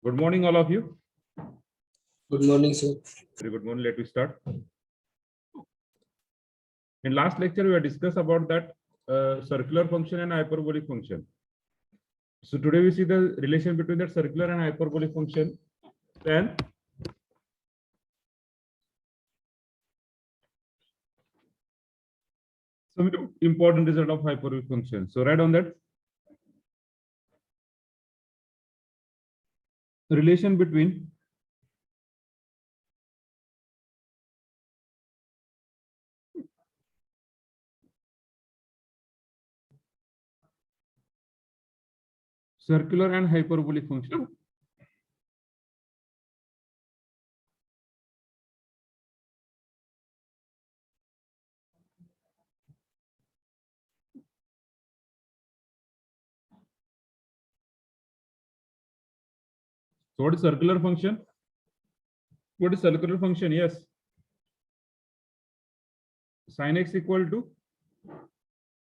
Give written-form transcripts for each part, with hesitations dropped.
Good morning, all of you. Good morning, sir. Very good morning. Let me start. In last lecture, we have discussed about that circular function and hyperbolic function. So today we see the relation between that circular and hyperbolic function. Then some important result of hyperbolic function. So write on that. Relation between circular and hyperbolic function. So what is circular function? What is circular function? Yes. Sin x equal to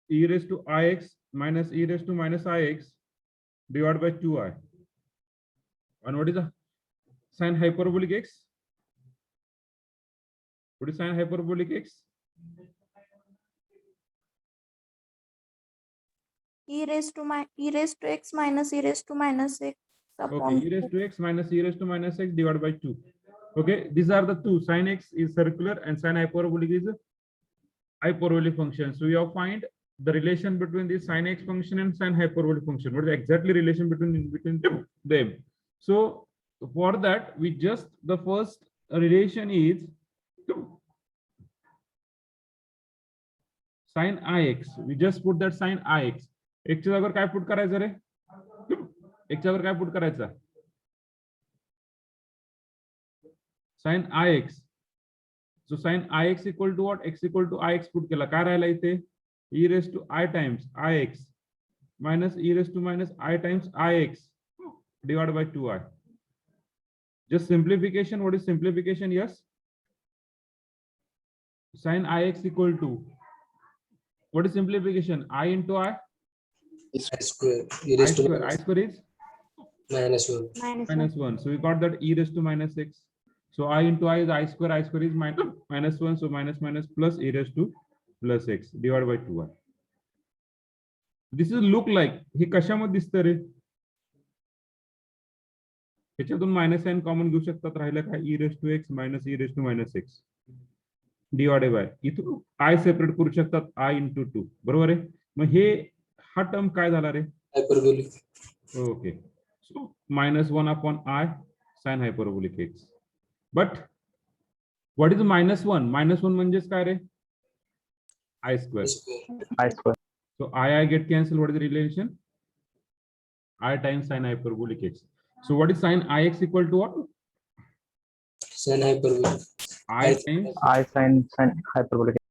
e raised to ix minus e raised to minus ix divided by 2i. And what is the sin hyperbolic x? What is sin hyperbolic x? e raised to x minus e raised to minus x Okay, upon e raised to x minus e raised to minus x divided by 2. Okay, these are the two. Sin x is circular and sin hyperbolic is a hyperbolic function. So we have find the relation between the sin x function and sin hyperbolic function. What is the exactly relation between them? So for that, we just the first relation is sin ix. We just put that sin ix. x च्या जागेवर काय put करायचं रे? x च्या जागेवर काय put करायचं? sin ix. So sin ix equal to what? X equal to ix put केला. काय राहिला इथे? e raised to I times ix minus e raised to minus I times ix divided by 2i. Just simplification. What is simplification? Yes. Sin ix equal to what is simplification? I into I. I square. E I raised to square. I square is minus 1. minus 1. So we got that e raised to minus x. So I into I is I square is minus 1. So minus plus e raised to plus x divided by 2i. This is look like हे कशामध्ये दिसतं रे? त्याच्यातून minus sign common घेऊ शकतात. राहिलं काय e raised to x minus e raised to minus x divided by इथून I separate करू शकतात I into 2. बरोबर आहे. मग हे हा टर्म काय झाला रे? Hyperbolic. Okay. So minus 1 upon I sin hyperbolic x. But what is minus 1? Minus 1 म्हणजेच काय रे? I square. Square. I square. So I get cancelled. What is the relation? I times sin hyperbolic x. So what is sin ix equal to what? Sin hyperbolic. I times I sin hyperbolic.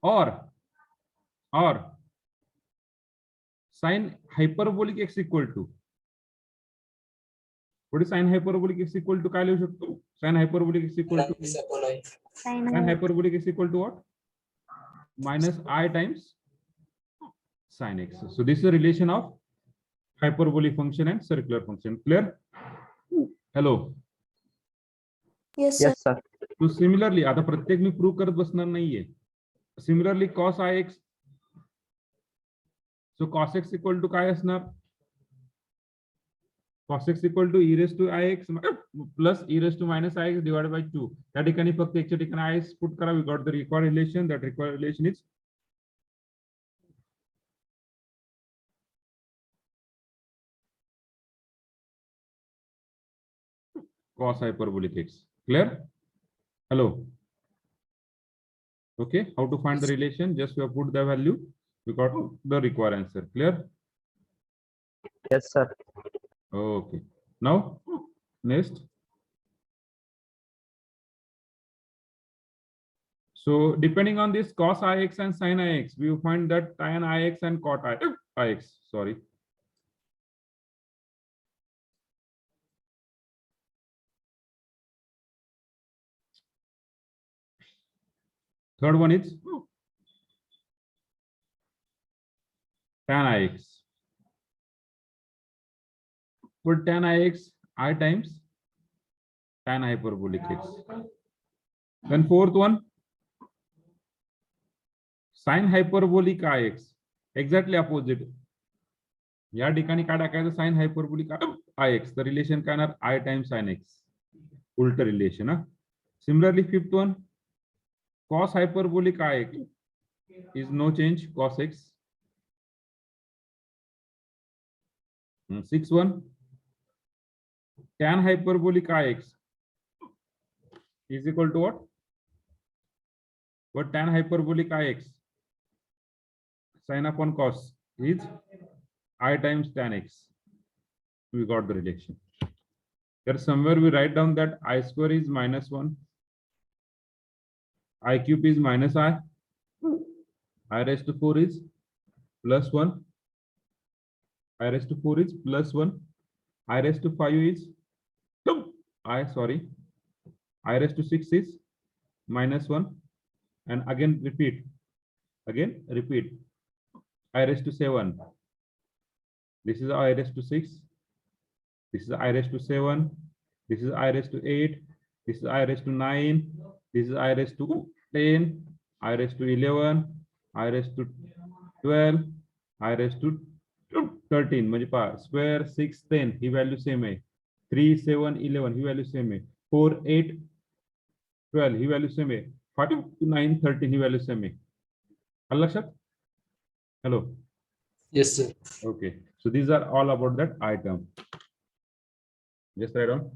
or sin hyperbolic x equal to what is sin hyperbolic x equal to? काय लिहू शकतो? Sin hyperbolic x equal to X upon I. sin hyperbolic x equal to what? Minus I times sin x. So this is the relation of hyperbolic function and circular function. Clear? Hello. yes sir. Yes, sir. So similarly, आता प्रत्येक मी prove करत बसणार नाहीये. Similarly, cos ix. So cos x equal to काय असणार? Cos x equal to e raised to ix plus e raised to minus ix divided by 2. त्या ठिकाणी फक्त x च्या ठिकाणी ix put करा. We got the required relation. That required relation is cos hyperbolic x. Clear? Hello. Okay. How to find the relation? Just we have put the value. We got the required answer. Clear? Yes, sir. Okay. Now, next. So depending on this cos ix and sin ix, we will find that tan ix and cot ix. Sorry. Third one is tan ix. For tan ix, I times tan hyperbolic x. Then fourth one, sin hyperbolic ix. Exactly opposite. या ठिकाणी काय टाकायचं sin hyperbolic ix. The relation काय येणार I times sin x. उलट relation. Similarly, fifth one, cos hyperbolic ix is no change, cos x. Sixth one, tan hyperbolic ix is equal to what? What tan hyperbolic ix? Sin upon cos is I times tan x. We got the relation. There somewhere we write down that I square is -1, I cube is minus I raised to 4 is +1, I raised to 4 is +1, I raised to 5 is I raised to 6 is -1, and again repeat, I raised to 7. This is I raised to 6, this is I raised to 7, this is I raised to 8, this is I raised to 9, this is I raised to 10, I raised to 11, I raised to 12, I raised to 13. म्हणजे पहा square 6 10 ही value same आहे, 3 7 11 ही value same आहे, 4 8 12 ही value same आहे, 5 9 13 ही value same आहे. आलं लक्षात? Hello. Yes, sir. Okay, so these are all about that item. Just write down.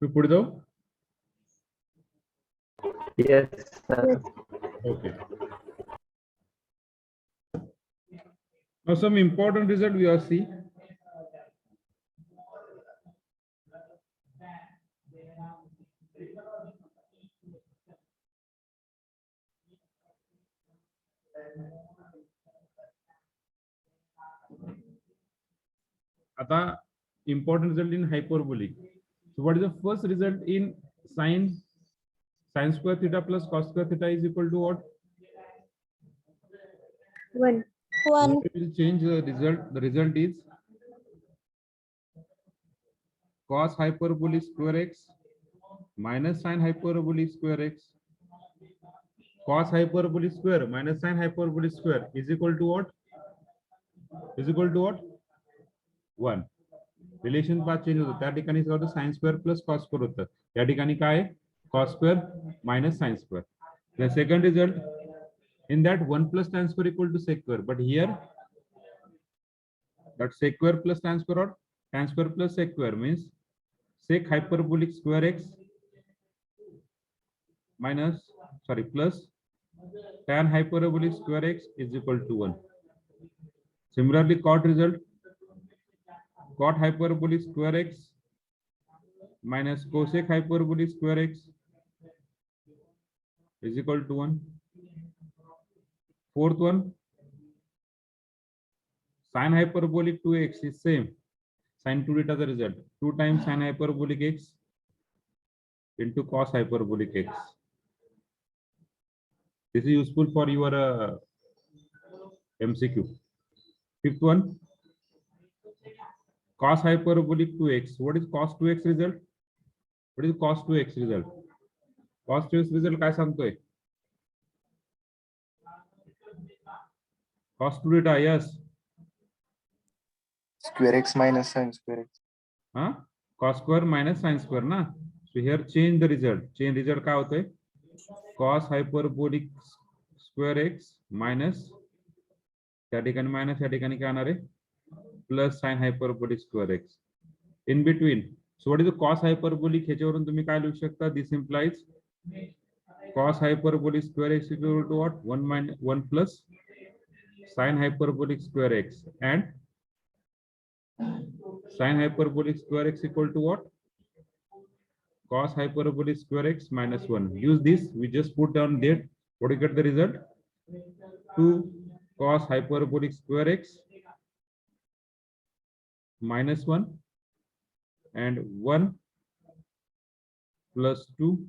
We put it down. Yes, sir. Okay. Now some important result we are see. आता important result in hyperbolic. So what is the first result in sin square theta plus cos square theta is equal to what? 1. 1. It will change the result. The result is cos hyperbolic square x minus sin hyperbolic square x. Cos hyperbolic square minus sin hyperbolic square is equal to what? Is equal to what? 1. Relation path change होतं त्या ठिकाणी काय होतं sin square plus cos square होतं या ठिकाणी काय आहे cos square minus sin square. The second result in that 1 plus tan square equal to sec square, but here that sec square plus tan square or tan square plus sec square means sec hyperbolic square x minus plus tan hyperbolic square x is equal to 1. Similarly, cot result cot hyperbolic square x minus cosec hyperbolic square x is equal to 1. Fourth one, sin hyperbolic 2x is same sin 2 theta the result 2 times sin hyperbolic x into cos hyperbolic x. This is useful for your MCQ. Fifth one, cos hyperbolic 2x. What is cos 2x result? What is cos 2x result? Cos 2x result काय सांगतोय? Cos 2 theta, yes. Square x minus sin square x. Huh? Cos square minus sin square ना. So here change the result. Change result काय होतोय? Cos hyperbolic square x minus त्या ठिकाणी minus या ठिकाणी काय होणार आहे? Plus sin hyperbolic square x. In between. So what is the cos hyperbolic? ह्याच्यावरून तुम्ही काय लिहू शकता? This implies cos hyperbolic square x equal to what? 1 plus sin hyperbolic square x and sin hyperbolic square x equal to what? Cos hyperbolic square x minus 1. Use this. We just put down there. What do you get the result? 2 cos hyperbolic square x minus 1 and 1 plus 2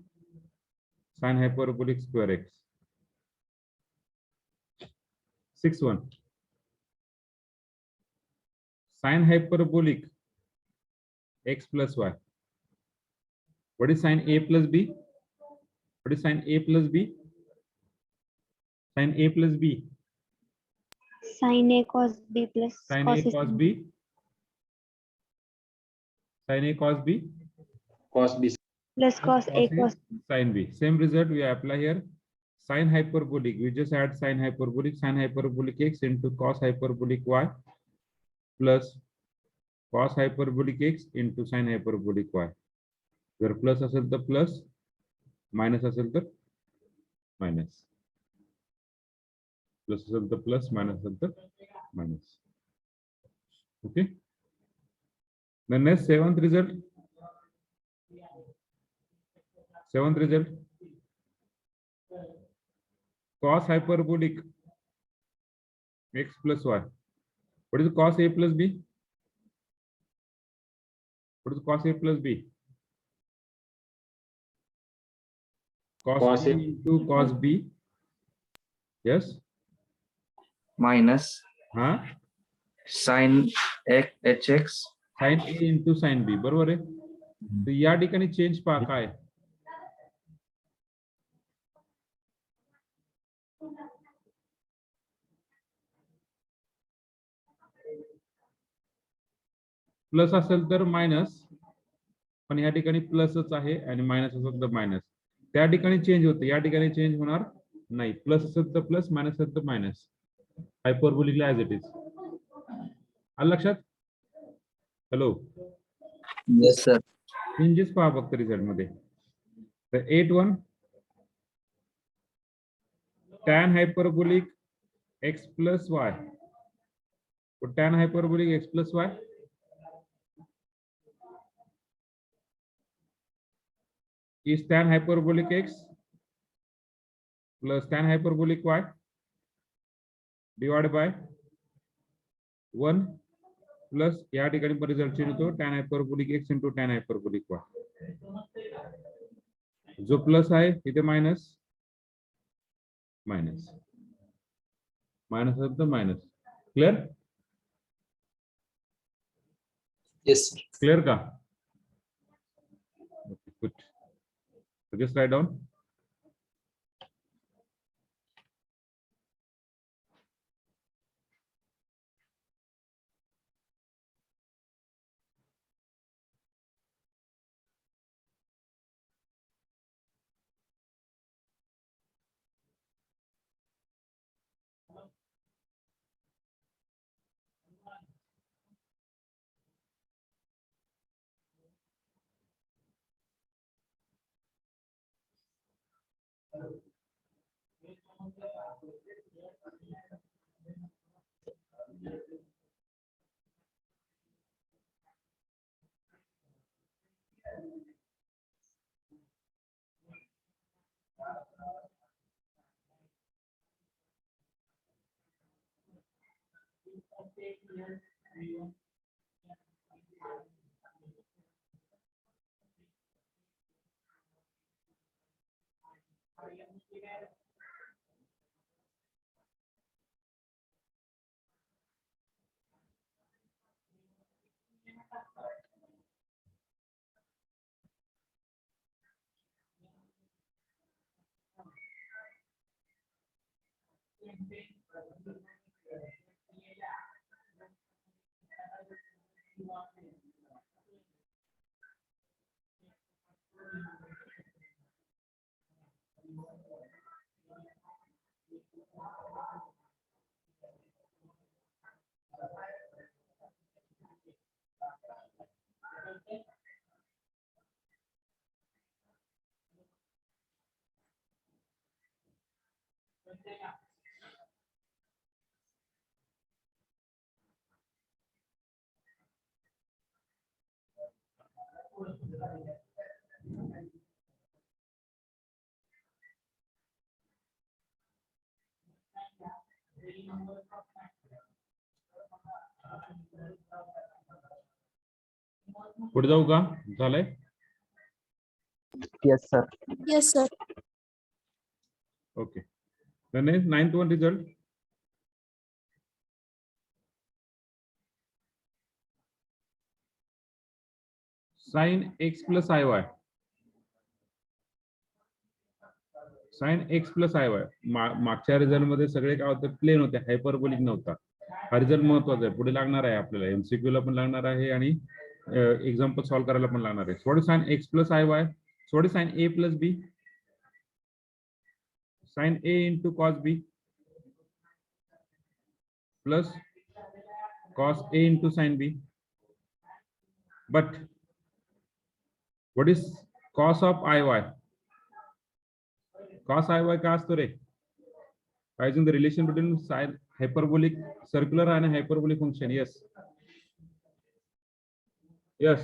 sin hyperbolic square x. Sixth one, sin hyperbolic x plus y. What is sin a plus b? What is sin a plus b? Sin a plus b. Sin A cos B plus Sin cos a cos b. Sin a cos b. Cos B. plus cos A cos Sin b. Same result we apply here. Sin hyperbolic. We just add sin hyperbolic x into cos hyperbolic y plus cos hyperbolic x into sin hyperbolic y. जर plus असेल तर plus minus असेल तर minus plus असेल तर plus minus असेल तर minus. Okay. Then next seventh result cos hyperbolic x plus y. What is cos a plus b? What is cos a plus b? Cos a into cos b. Yes. Minus हाँ sin x hx. sin a into sin b बरोबर आहे. तर या ठिकाणी change पहा काय plus असेल तर मायनस पण या ठिकाणी प्लसच आहे आणि मायनस असेल तर मायनस. त्या ठिकाणी चेंज होते या ठिकाणी चेंज होणार नाही. प्लस असेल तर प्लस मायनस असेल तर मायनस. हायपरबोलिकला ऍज इट इज. आलं लक्षात? हॅलो. Yes sir. चेंजेस पहा फक्त रिझल्ट मध्ये. तर 8-1 tan hyperbolic x plus y. तो tan hyperbolic x plus y is tan hyperbolic x plus tan hyperbolic y divided by 1 plus या ठिकाणी पण रिझल्ट चेंज होतो tan hyperbolic x into tan hyperbolic y. जो plus आहे तिथे minus minus minus असेल तर minus. Clear Yes, sir. Clear का? गुड. Just write down. पुढे जाऊ का? झालंय. Yes, sir. Yes, sir. Okay. The next 9th one result. Sin x plus iy. Sin x plus iy. मागच्या रिझल्ट मध्ये सगळे काय होते? प्लेन होते, हायपरबोलिक नव्हता. हा रिझल्ट महत्वाचा आहे, पुढे लागणार आहे आपल्याला, एमसीक्यू ला पण लागणार आहे आणि एक्झाम्पल सॉल्व्ह करायला पण लागणार आहे. What is sin x plus iy? What is sin a plus b? Sin a into cos b plus cos a into sin b. But what is cos of iy? Cos iy काय असतो रे? What is the relation between sine hyperbolic circular and hyperbolic function? Yes. Yes.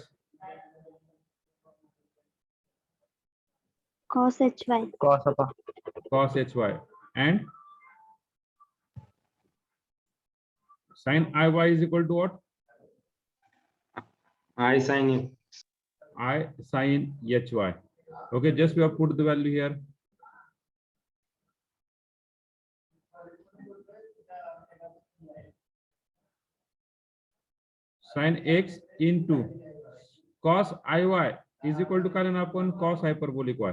Cos hy. Cos apa. Cos hy and sin iy is equal to what? I sign it. I sin hy. Okay, just we have put the value here. Sin x into cos iy is equal to कारण आपण cos hyperbolic y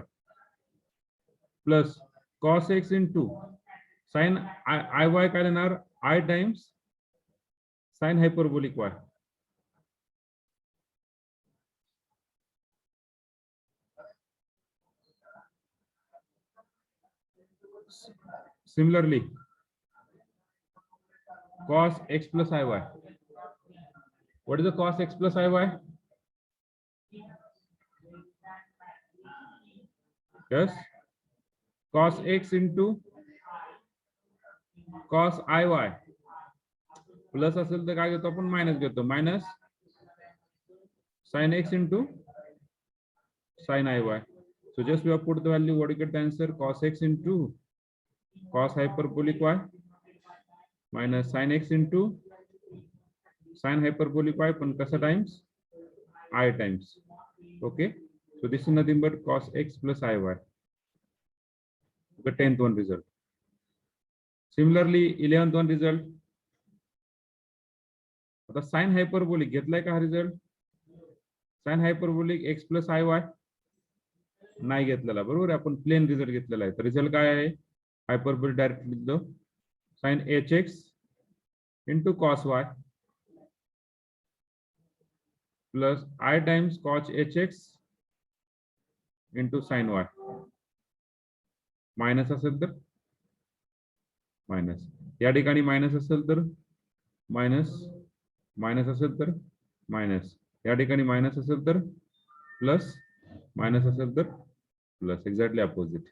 plus cos x into sin iy काय येणार I times sin hyperbolic y. Similarly, cos x plus iy. What is the cos x plus iy? Yes, cos x into cos iy plus असेल तर काय घेतो आपण? Minus घेतो. Minus sin x into sin iy. So just we have put the value. What you get the answer? Cos x into cos hyperbolic y minus sin x into sin hyperbolic y पण कसा times I times. Okay, So this is nothing but cos x plus iy. The 10th one result. Similarly, 11th one result. आता sine hyperbolic घेतलाय का हा result? Sine hyperbolic x plus i y नाही घेतलेला, बरोबर आहे. आपण प्लेन रिझल्ट घेतलेला आहे. तर रिझल्ट काय आहे? हायपरबोलिक डायरेक्ट लिहितो sine h x into cos y plus i times cosh h x into sine y. Minus असेल तर मायनस, या ठिकाणी मायनस असेल तर मायनस, मायनस असेल तर मायनस, या ठिकाणी मायनस असेल तर प्लस, मायनस असेल तर प्लस. एक्झॅक्टली अपोजिट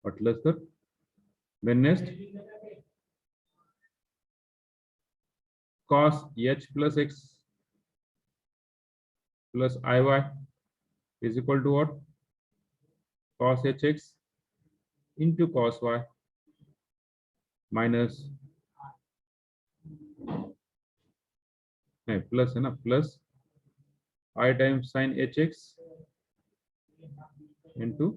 वाटलंच तर. Then next cos h plus x plus iy is equal to what? Cos hx into cos y minus plus है ना, plus i times sin hx into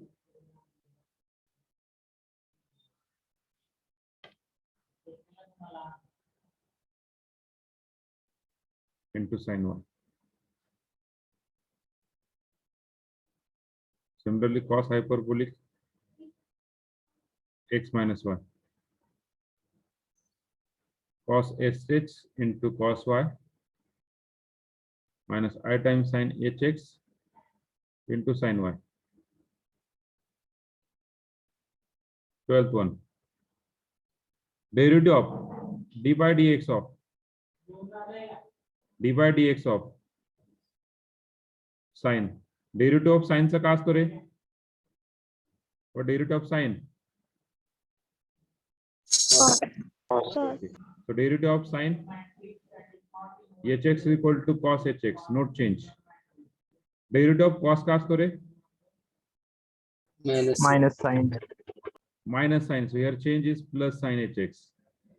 sin y. Similarly, cos hyperbolic x minus y, cos sh into cos y minus I times sin hx into sin y. 12th one, derivative of d by dx of sin. Derivative of sin चा काय असतो रे? What derivative of sin? So derivative of sin hx is equal to cos hx, not change. Derivative of cos का असतो रे? minus minus sign. Minus sign. So here change is plus sin hx.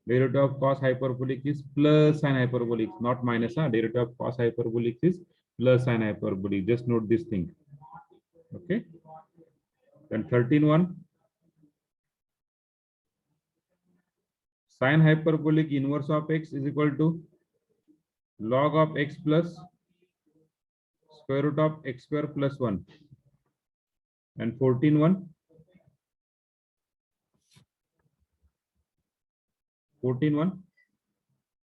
Derivative of cos hyperbolic is plus sin hyperbolic, not minus. Derivative of cos hyperbolic is plus sin hyperbolic. Just note this thing. Okay. Then 13th one, sin hyperbolic inverse of x is equal to log of x plus square root of x square plus 1. And 14th one, 14th one,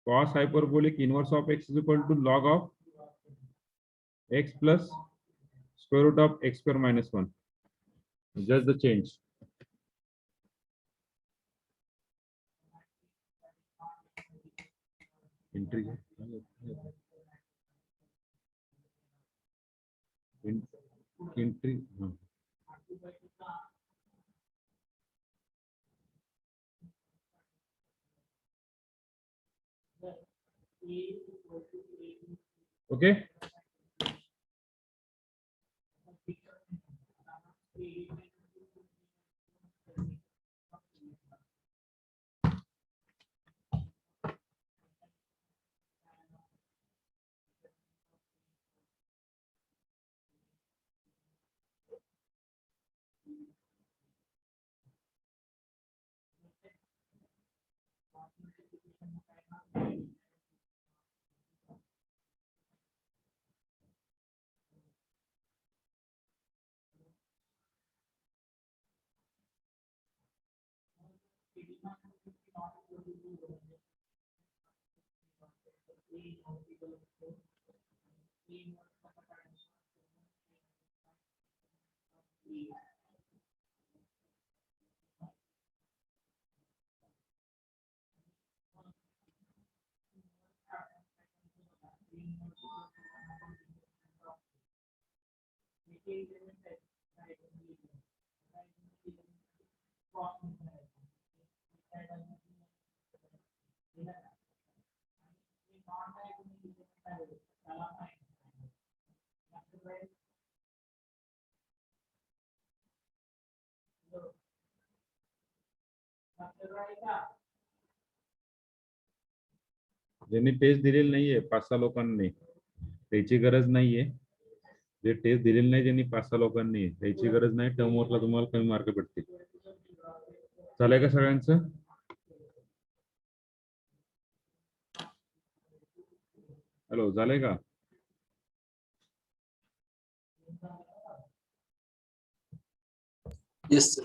cos hyperbolic inverse of x is equal to log of x plus square root of x square minus 1. Just the change. Entry. Entry. Okay. ज्यांनी test दिलेली नाहीये 5-6 लोकांनी, त्याची गरज नाहीये. जे test दिलेली नाही ज्यांनी 5-6 लोकांनी, त्याची गरज नाही. टर्मवर्कला तुम्हाला कमी मार्क भेटतील. झालंय का सगळ्यांचं? हॅलो, झालंय का? Yes, sir.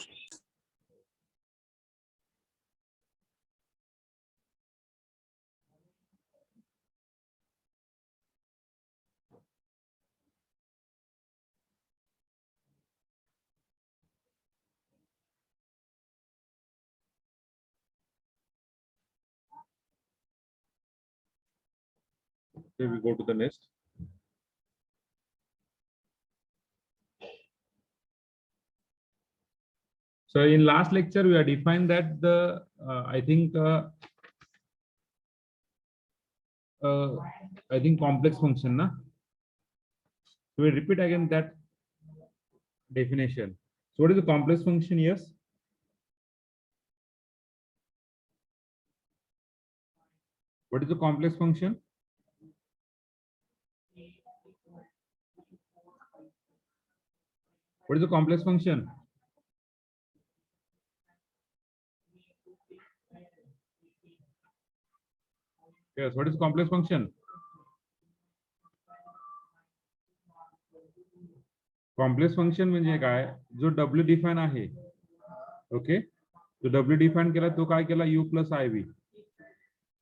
Okay, we go to the next. So in last lecture, we have defined that the, I think complex function, na? So we repeat again that definition. So what is the complex function? Yes. What is the complex function? What is the complex function? Yes, what is complex function? Complex function म्हणजे काय? जो W define आहे, okay, तो W define केला, तो काय केला? U plus I V,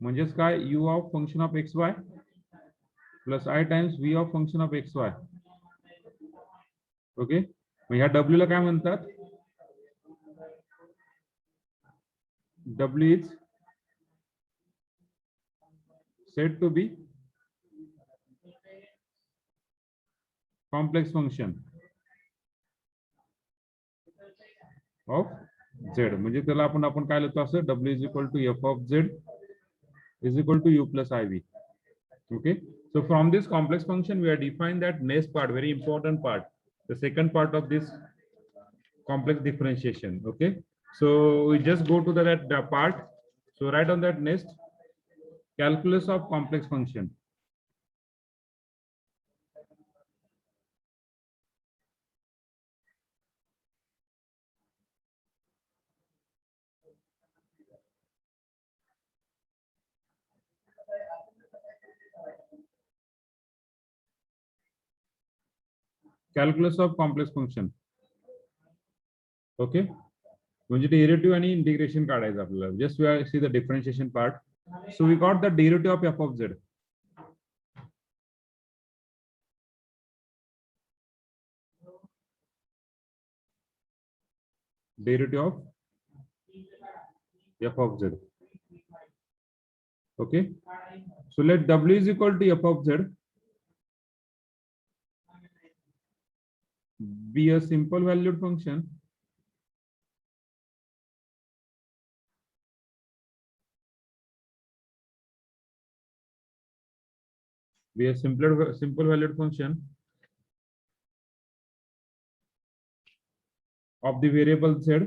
म्हणजेच काय? U of function of x y plus i times V of function of x y. Okay, मग ह्या W ला काय म्हणतात? W is said to be complex function of Z. म्हणजे त्याला आपण काय लिहितो असं? W is equal to f of Z is equal to U plus IV. Okay, so from this complex function we have defined that next part, very important part, the second part of this complex differentiation. Okay, so we just go to that part. So write on that next, calculus of complex function. Calculus of complex function. Okay, म्हणजे derivative आणि integration काढायचं आपल्याला. Just we see the differentiation part. So we got the derivative of f of z. Derivative of f of z. Okay, so let W is equal to f of z be a simple valued function simple valued function of the variable z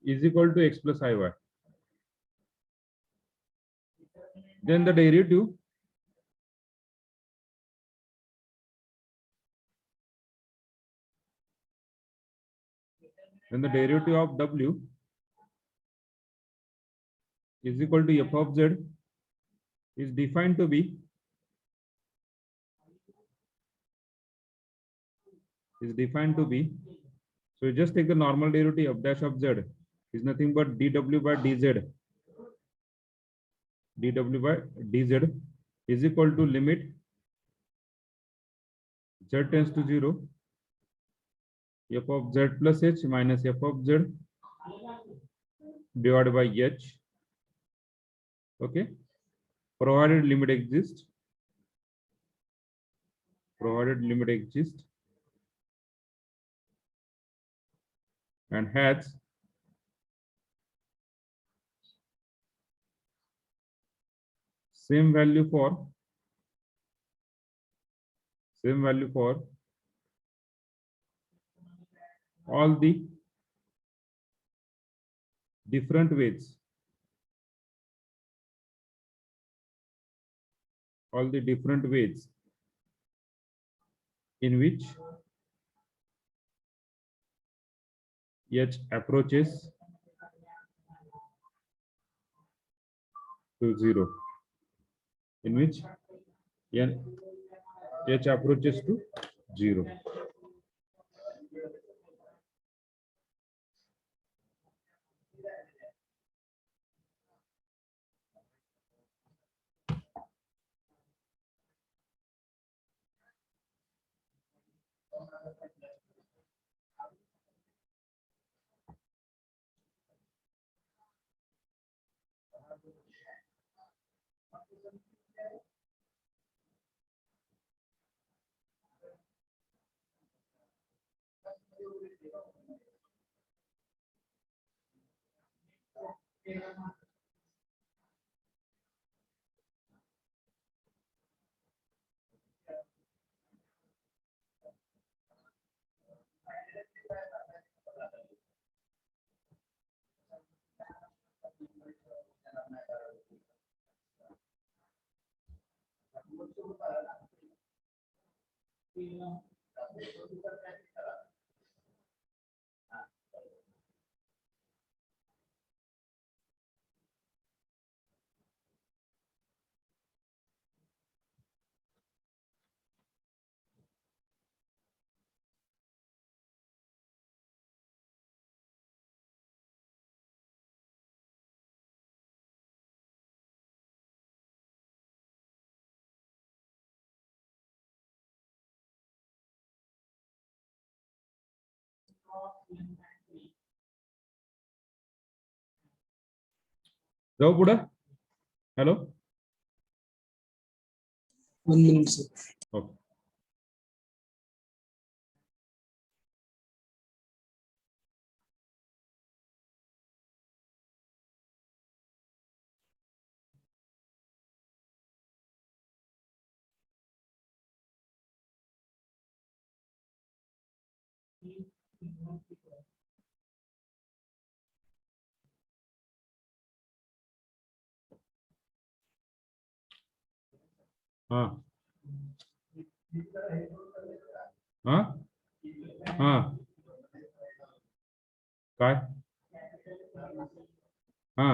is equal to x plus iy. Then the derivative of W is equal to f of z is defined to be so you just take the normal derivative of dash of z is nothing but dw by dz is equal to limit z tends to 0 f of z plus h minus f of z divided by h. Okay, provided limit exists and has same value for all the different weights all the different ways in which H approaches to 0, in which H approaches to 0. जाऊ पुढे. Hello. 1 minute, sir. Okay. हा हा हा काय हा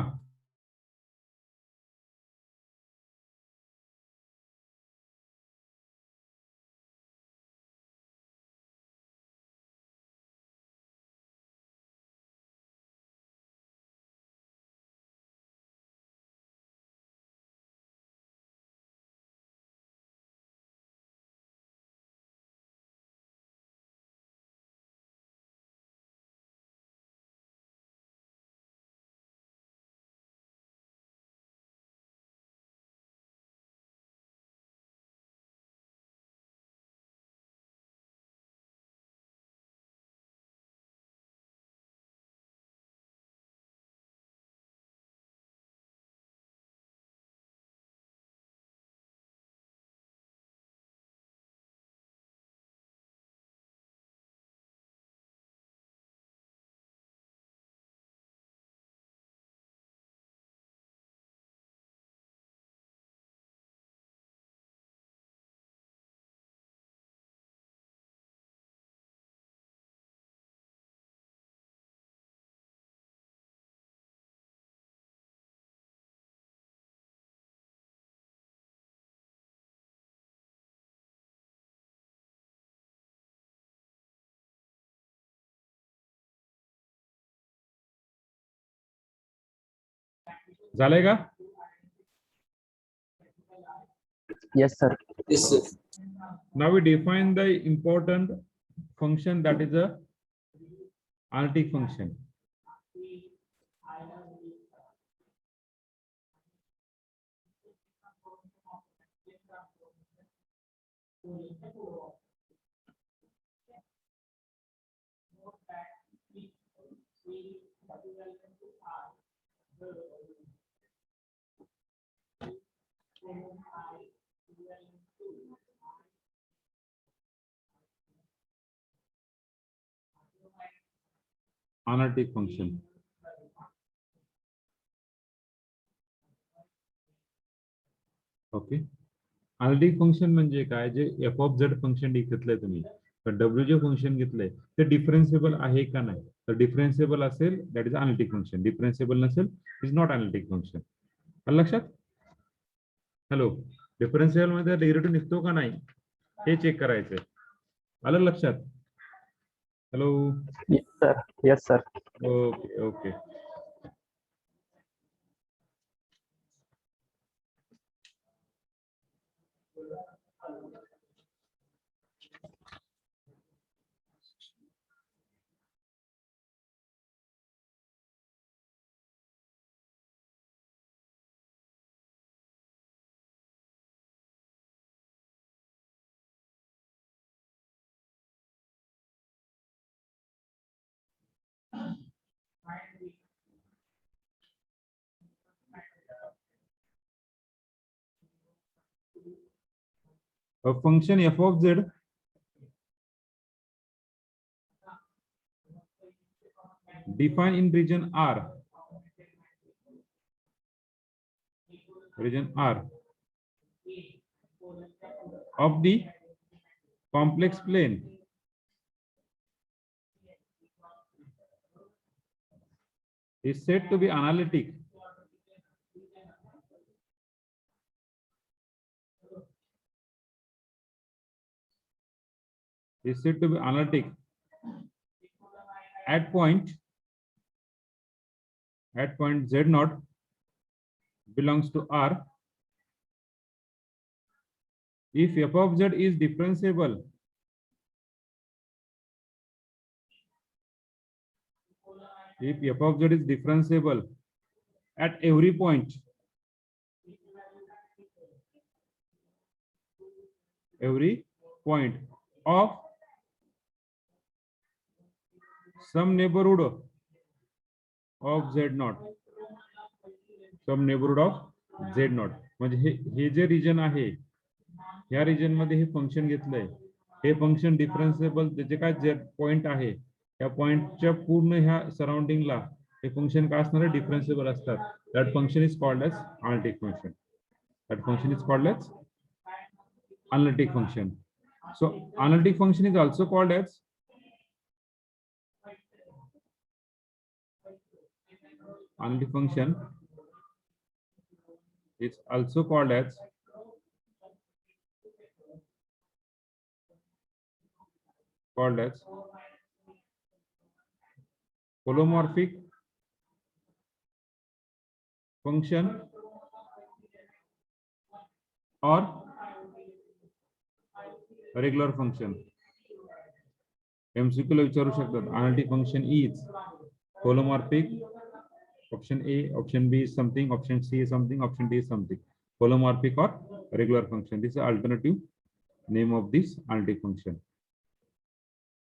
झालंय का? Yes, sir. Yes, sir. Now we define the important function, that is a analytic function. Analytic function. Okay. Analytic function म्हणजे काय, जे एफ ऑफ झेड फंक्शन घेतलंय तुम्ही, तर डब्ल्यू जे फंक्शन घेतलंय ते डिफरन्सिएबल आहे का नाही, तर डिफरन्सिएबल असेल दॅट इज अनालिटिक फंक्शन, डिफरन्सिएबल नसेल इज नॉट अनालिटिक फंक्शन. आलं लक्षात? हॅलो, डिफरन्शियल मध्ये डेरिव्हेटिव्ह निघतो का नाही हे चेक करायचंय. आलं लक्षात? Hello. Yes, sir. Yes, sir. Okay okay. A function f of z defined in region R of the complex plane is said to be analytic at point z naught belongs to R if f of z is differentiable at every point of some neighborhood of z naught, म्हणजे हे जे region आहे, या region मध्ये हे function घेतलंय, हे function डिफरन्सिएबल, त्याचे काय जे point आहे त्या पॉइंटच्या पूर्ण ह्या सराउंडिंगला हे फंक्शन काय असणार आहे, डिफरन्सिएबल असतात. That function is called as analytic function. So analytic function is also called as holomorphic function or regular function. MCQ ला विचारू शकतात. Analytic function is holomorphic. Option A, option B is something, option C is something, option D is something. Holomorphic or regular function. This is alternative name of this analytic function.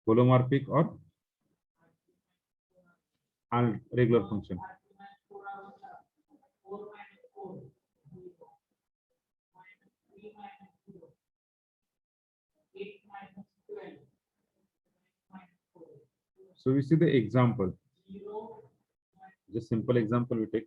Holomorphic or regular function. So we see the example. Just simple example we take.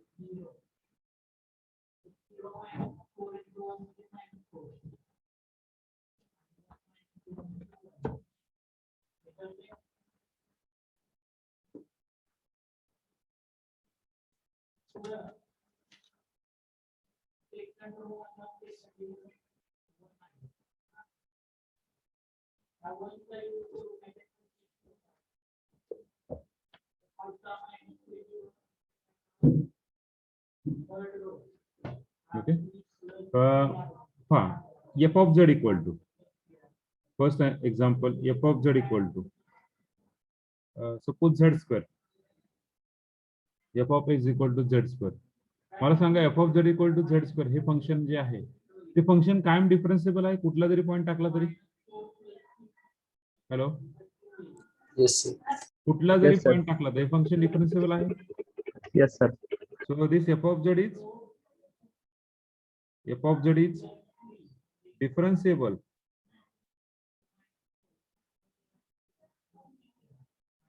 Okay. F of z equal to, first example, f of z equal to suppose z square. F of x equal to z square. मला सांगा f of z equal to z square हे function जे आहे ते function कायम डिफरन्सिएबल आहे, कुठला जरी point टाकला तरी. Hello, Yes, sir. कुठला जरी Yes, sir. पॉइंट टाकला तर हे फंक्शन डिफरन्सिएबल आहे. Yes, sir. So this f of z is differentiable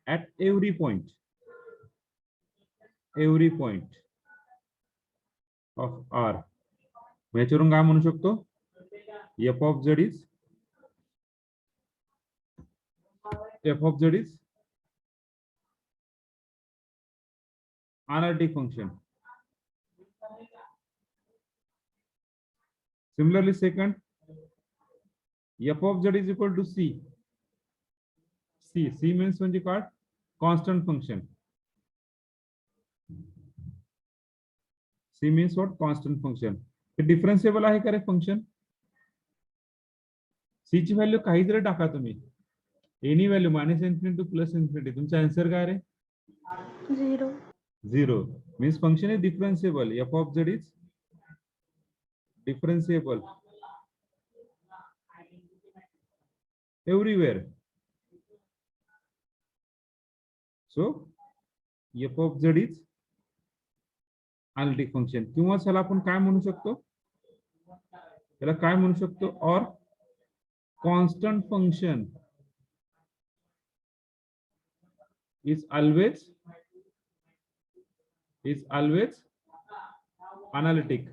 at every point of R. याच्यावरून काय म्हणू शकतो, f of z is analytic function. Similarly, second, f of z is equal to c. C means when you call constant function. C means what? Constant function. हे डिफरन्सिएबल आहे का रे function? C ची value काही जरी टाका तुम्ही, any value minus infinity two plus infinity, तुमचा answer काय रे? 0. 0 means function is differentiable. F of z is differentiable everywhere. So f of z is analytic function. किंवा चला आपण काय म्हणू शकतो, त्याला काय म्हणू शकतो, और constant function is always analytic.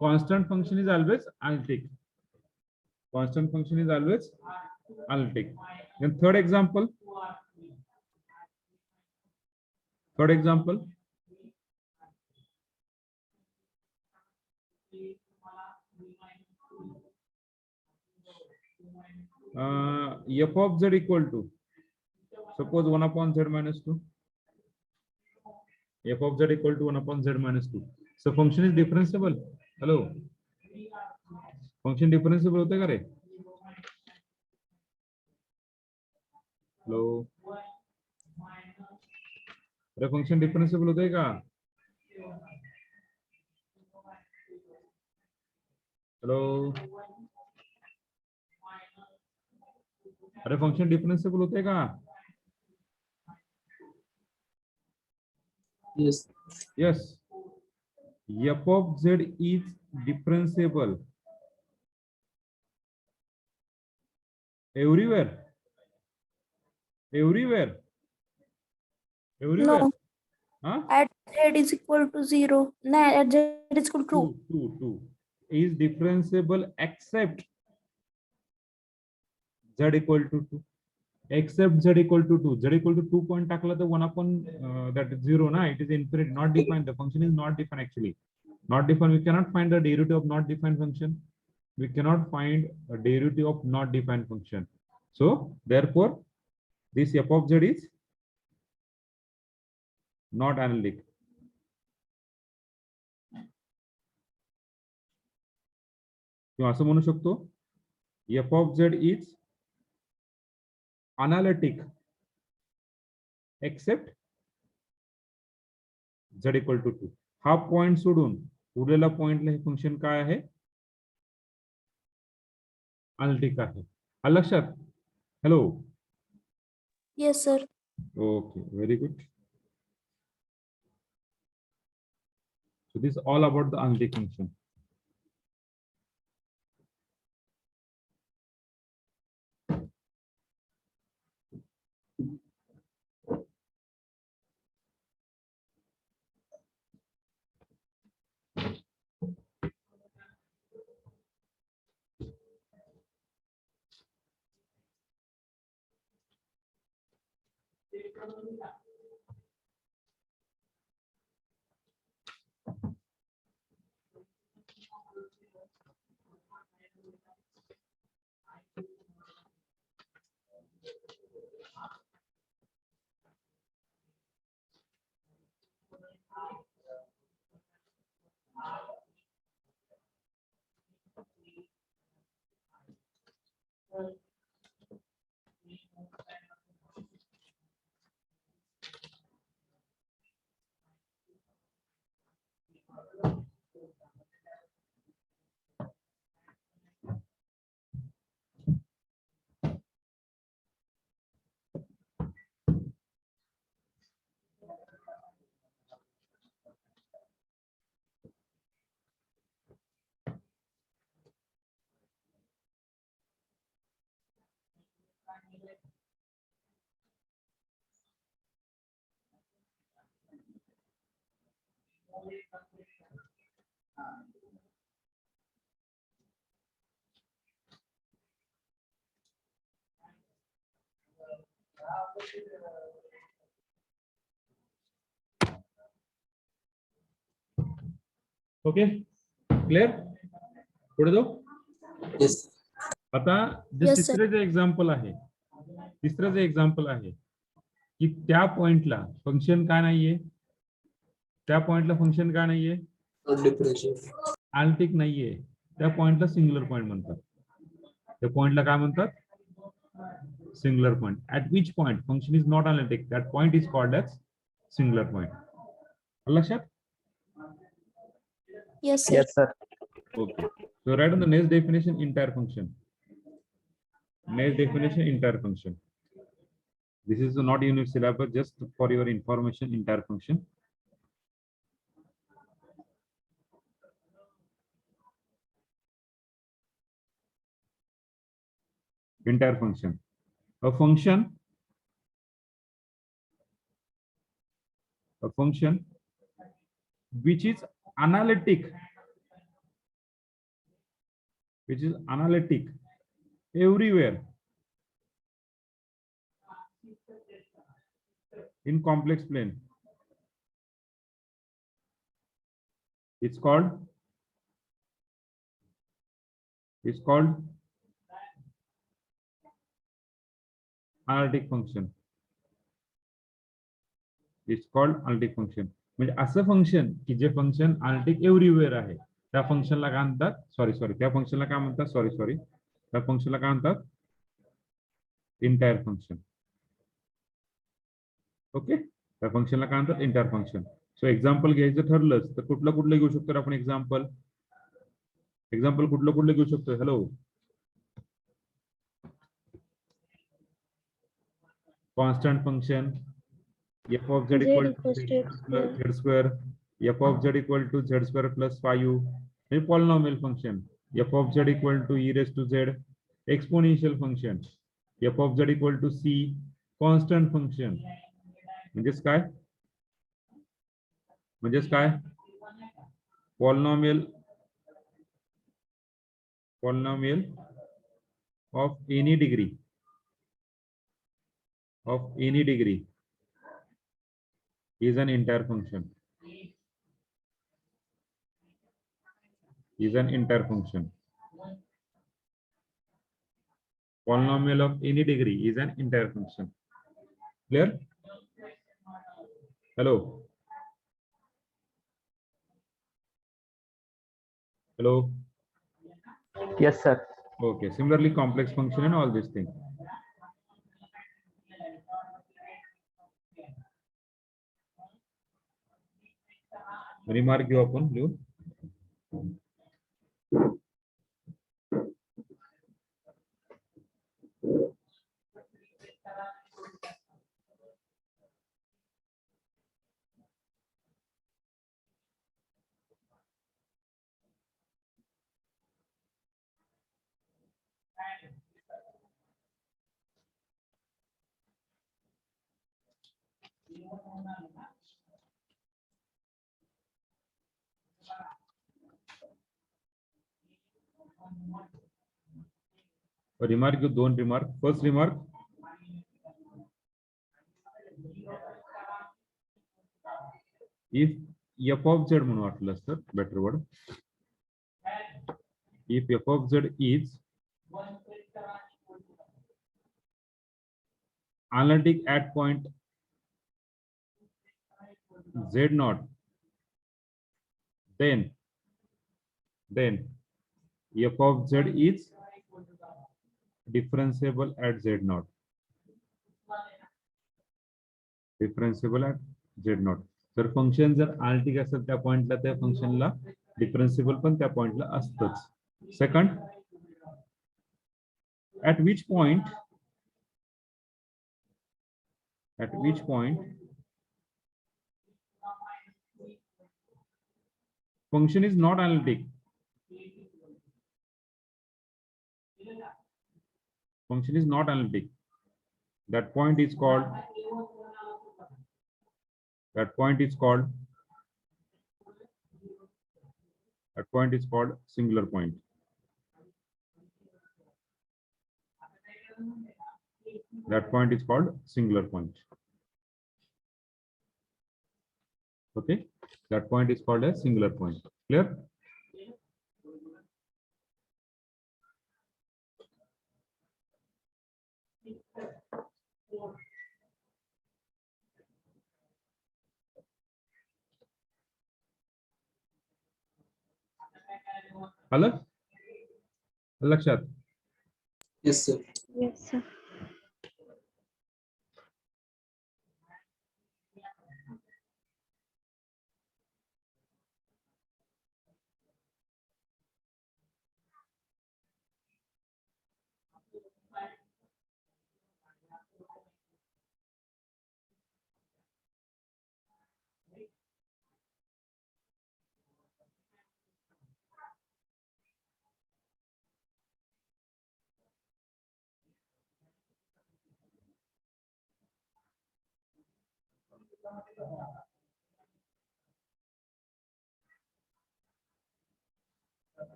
Constant function is always analytic. Constant function is always analytic. Then third example. F of z equal to, suppose 1 upon z minus 2. F of z equal to 1 upon z minus 2. So function is differentiable. Hello, function differentiable होते का रे? Hello, अरे function differentiable होते का? Hello, अरे function differentiable होते का? Yes. Yes. F of z is differentiable everywhere. No, Huh? at z is equal to 0. No, at z is equal to 2. 2 is differentiable except z equal to 2. Except z equal to 2. Z equal to 2 point टाकला तर 1 upon that is 0 ना. It is infinite, not defined. The function is not defined actually. Not defined. We cannot find the derivative of not defined function. We cannot find a derivative of not defined function. So therefore, this f of z is not analytic. किंवा असं म्हणू शकतो, f of z is analytic except z equal to 2. हा point सोडून उरलेला पॉइंटला हे function काय आहे? अनलिटिक आहे. आलं लक्षात? Hello, Yes, sir. Okay, very good. So this is all about the analytic function. Okay clear पुढे जाऊ. Yes. आता जे Yes, sir. तिसरं जे एक्झाम्पल आहे, तिसरं जे एक्झाम्पल आहे की त्या पॉइंटला फंक्शन का नाहीये, त्या पॉइंटला फंक्शन का नाहीये, Not differentiable. अनलिटिक नाहीये, त्या पॉइंटला सिंग्युलर पॉइंट म्हणतात. त्या पॉइंटला काय म्हणतात, singular point. At which point function is not analytic, that point is called as singular point. लक्षात. Yes, sir. Yes, sir. Okay. So write on the next definition entire function. Next definition entire function. This is not unit syllabus, just for your information. Entire function. Entire function. A function which is analytic, everywhere in complex plane. It's called analytic function. It's called analytic function. म्हणजे असं function की जे function analytic everywhere आहे, त्या फंक्शनला काय म्हणतात, त्या फंक्शनला काय म्हणतात, त्या फंक्शनला काय म्हणतात, इंटायर फंक्शन. ओके, त्या फंक्शनला काय म्हणतात, इंटायर फंक्शन. सो एक्झाम्पल घ्यायचं ठरलंच तर कुठलं घेऊ शकतो आपण एक्झाम्पल कुठलं घेऊ शकतो. Hello, constant function f of z equal to z square, f of z equal to z square plus 5. हे polynomial function, f of z equal to e raised to z, exponential function, f of z equal to c, constant function. म्हणजेच काय, polynomial of any degree, is an entire function. Polynomial of any degree is an entire function. Clear? Hello. Yes, sir. Okay. Similarly, complex function and all these things. Remark घेऊ आपण लिहून. Remark, दोन remark. First remark, if f of z म्हणून वाटलं तर better word, if f of z is analytic at point z naught, then f of z is differentiable at z naught. तर function जर analytic असेल त्या पॉइंटला, त्या फंक्शनला डिफरन्सिबल पण त्या पॉइंटला असतच. Second, at which point function is not analytic. That point is called singular point. That point is called singular point. Okay, that point is called a singular point. Clear? आलं लक्षात? Yes, sir. Yes, sir.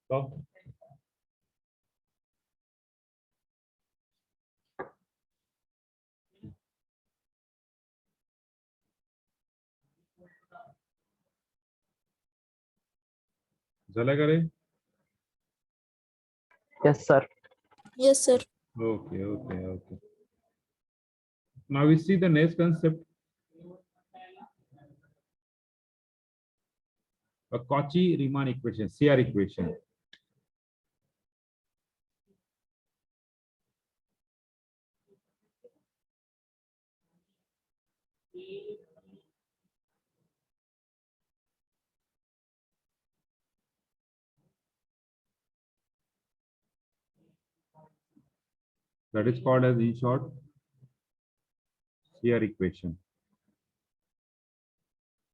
Stop. झालं का रे? Yes, sir. Yes, sir. Okay. Now we see the next concept. A Cauchy-Riemann equation, CR equation. That is called as, in short, CR equation.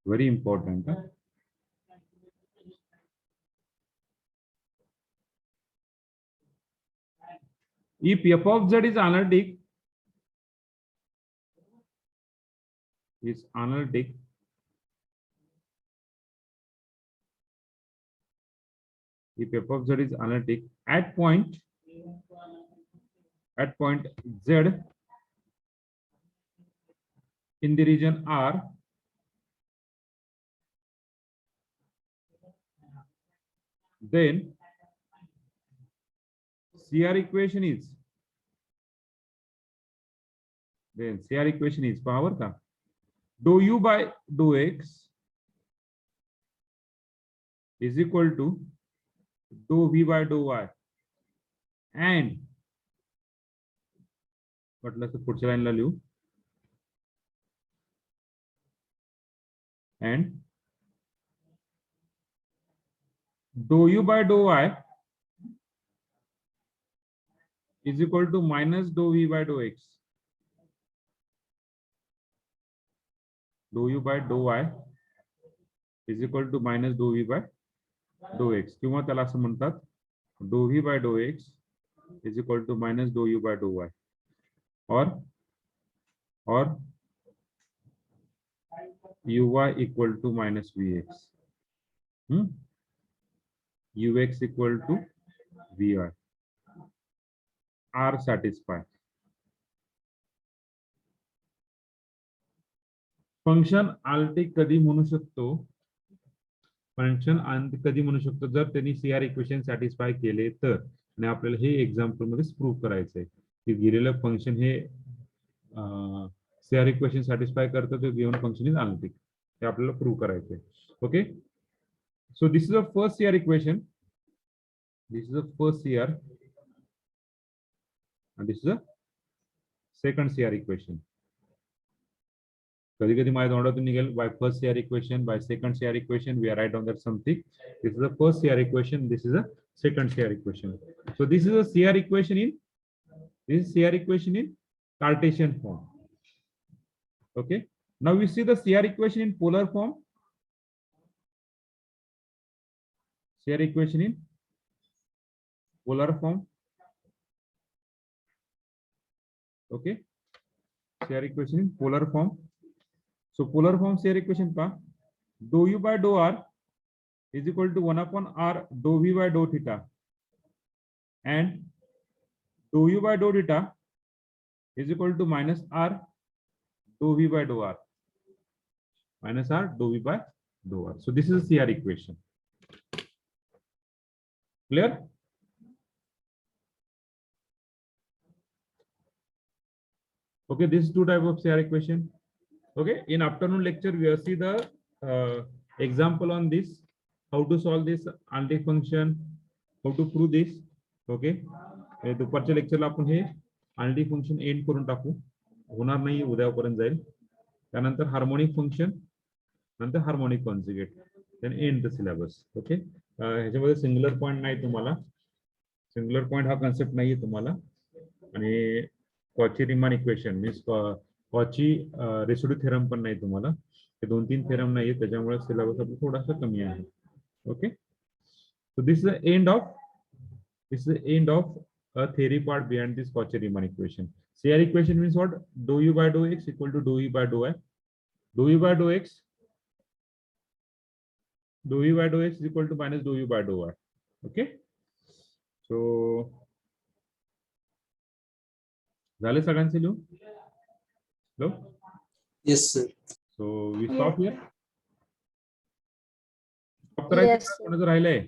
Very important. Huh? If f of z is analytic, if f of z is analytic at point z in the region R, then CR equation is power का dou u by dou x is equal to dou v by dou y and म्हटलं तर पुढच्या लाईनला लिहू and dou u by dou y is equal to minus dou v by dou x. Dou u by dou y is equal to minus dou v by dou x. किंवा त्याला असं म्हणतात dou v by dou x is equal to minus dou u by dou y. or uy equal to minus vx. Ux equal to vi. R satisfy. Function analytic कधी म्हणू शकतो, जर त्यांनी CR equation satisfy केले तर. आणि आपल्याला हे example मध्ये प्रूव्ह करायचं आहे की दिलेलं फंक्शन हे सीआर इक्वेशन सॅटिस्फाय करतं, तर गिव्हन फंक्शन इज आल्टिक. हे आपल्याला प्रूव्ह करायचं आहे. Okay, so this is the first CR equation, and this is the second CR equation. कधी कधी माझ्या तोंडातून निघेल by first CR equation, by second CR equation, we are right on that something. This is a first CR equation, this is a second CR equation. So this is a CR equation in Cartesian form. Okay. Now we see the CR equation in polar form. CR equation in polar form. Okay. CR equation in polar form. So polar form CR equation pa dou u by dou r is equal to 1 upon r dou v by dou theta, and dou u by dou theta is equal to minus r dou v by dou r, minus r dou v by dou r. So this is a CR equation. Clear? Okay, this is two type of CR equation. Okay, in afternoon lecture we will see the example on this, how to solve this analytic function, how to prove this. Okay, दुपारच्या लेक्चरला आपण हे analytic function and करून टाकू, होणार नाही उद्यापर्यंत जाईल. त्यानंतर harmonic function, नंतर harmonic conjugate, then end the syllabus. Okay, ह्याच्यामध्ये सिंगुलर पॉइंट नाही तुम्हाला, सिंगुलर पॉइंट हा कन्सेप्ट नाहीये तुम्हाला, आणि Cauchy Riemann equation means Cauchy residue theorem पण नाही तुम्हाला. हे 2-3 थेरम नाहीये, त्याच्यामुळे सिलेबस आपला थोडासा कमी आहे. Okay, so this is the end of a theory part behind this Cauchy-Riemann equation. CR equation means what? Dou u by dou x equal to dou e by dou y. Dou u by dou x is equal to minus dou u by dou y. Okay, so झाले सगळ्यांचे लिहून? Hello? Yes, sir. So we stop here. Stop करायचं Yes, का? sir. कोणाचं राहिलंय?